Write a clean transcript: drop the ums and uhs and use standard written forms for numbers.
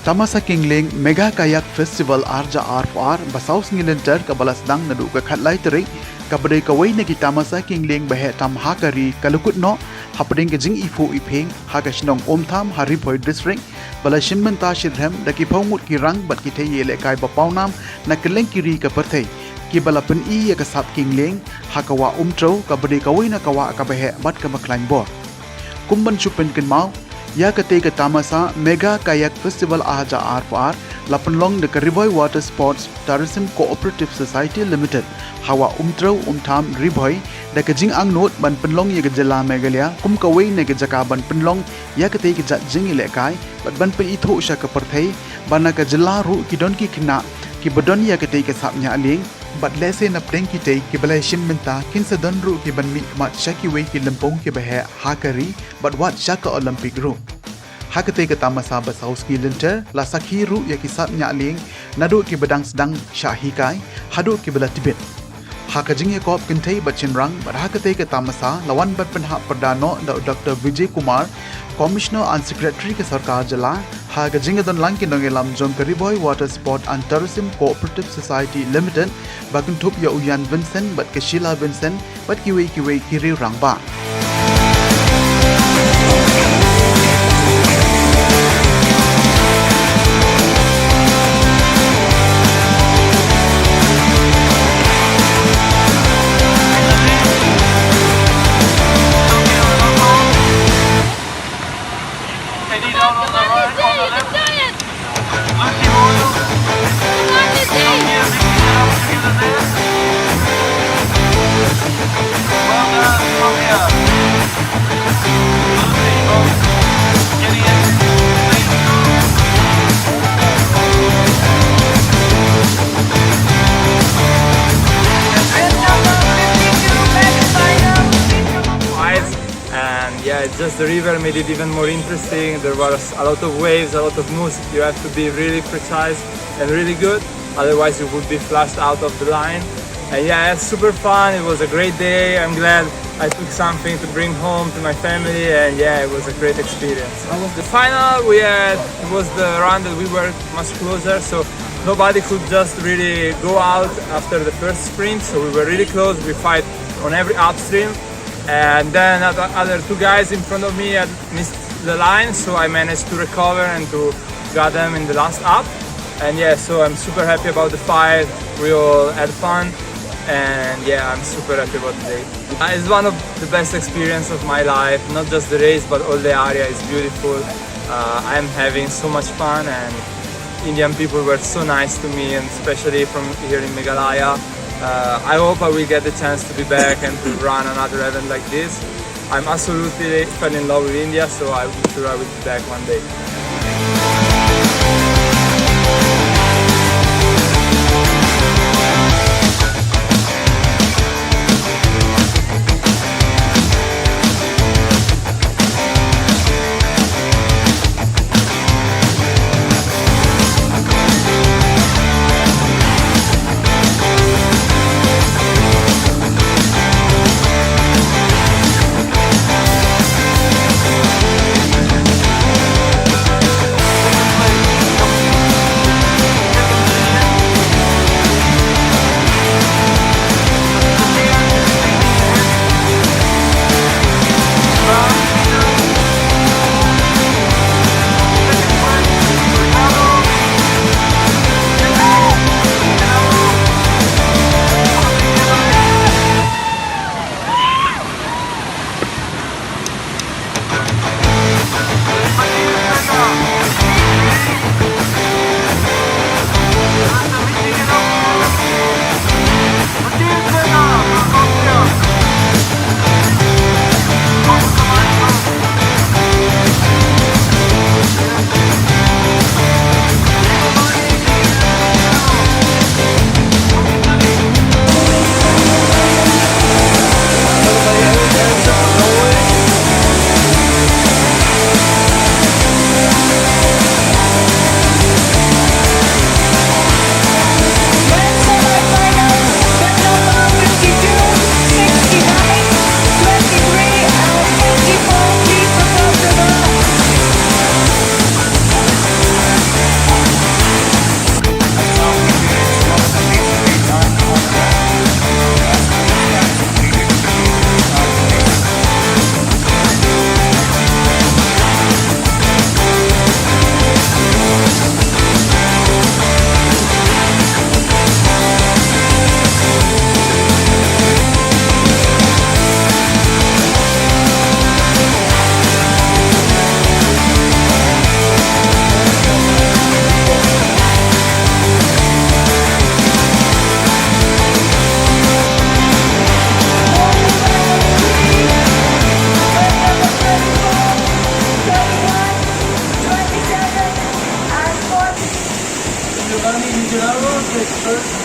Tamasa Kieng Megha Kayak Festival Arja Arfar Basaus Ngilenter Kabalas Dang Nadu Katlai Terik Kabade Kawai Nagi Tamasa Kieng Behe Tam Hakari Kalukut No Hapdeng Jing Ifu Ipeng Hagashnong Umtham Ri-Bhoi District Balashim Menta Shidhem Daki Pongmut Kirang Bat Kite Yele Kai Bapaunam Nakeleng Kiri Kapate Kibalapen I Yakasap Kieng Hakawa Umtro Kabade Kawai Nakawa Kabehe Bat Kamaklang Bor Kumban Chupen Kinmau Ya ketika Tamasa Megha Kayak Festival Aja Arfar Lapenlong de Ri-Bhoi Water Sports Tourism Cooperative Society Limited Hawa Umtham Ri-Bhoi da Kajing Ang Not Ban Penlong ya Gejala Megalia Kum Kawai ne Gejaka Ban Penlong ya ketika Jat Jing Ilekai Bat Ban Pen Itho Usha Kaperthai Bana Kajala Ru Kidon Ki Kina Ki Badon ya ketika Sapnya Lieng Bat lese na Hapdeng Kitay ki balay Shin Menta kinsa donru ki ban mi mat shaki way ki lempong ki bahe hakari bat wat shaka Olympic ru. Hakatay ka tamasa basaus ki lenter la sakhi ru ya ki sap nya ling nadu ki badang sedang shahikai hadu ki bala Tibet. Hakajing ya kop kintay bachin rang bat hakatay ka tamasa lawan bat penha perdano da Dr. Vijay Kumar Commissioner and Secretary ke Sarkar Jala Hakajing don lang ki nongelam jong Ri-Bhoi Water Sport and Tourism Cooperative Society Limited Bakun tup ya uyan Vincent bat ke Sheila Vincent bat kiwi kiri rangba. Yeah, it's just the river made it even more interesting. There was a lot of waves, a lot of moves. You have to be really precise and really good, otherwise you would be flushed out of the line. And yeah, it's super fun. It was a great day. I'm glad I took something to bring home to my family, and yeah, it was a great experience. The final it was the run that we were much closer, so nobody could just really go out after the first sprint, so we were really close. We fight on every upstream. And then other two guys in front of me had missed the line, so I managed to recover and to get them in the last up. And yeah, so I'm super happy about the fight. We all had fun, and yeah, I'm super happy about today. It's one of the best experiences of my life. Not just the race, but all the area is beautiful. I'm having so much fun, and Indian people were so nice to me, and especially from here in Meghalaya. I hope I will get the chance to be back and to run another event like this. I'm absolutely fell in love with India, so I'm sure I will be back one day. expert.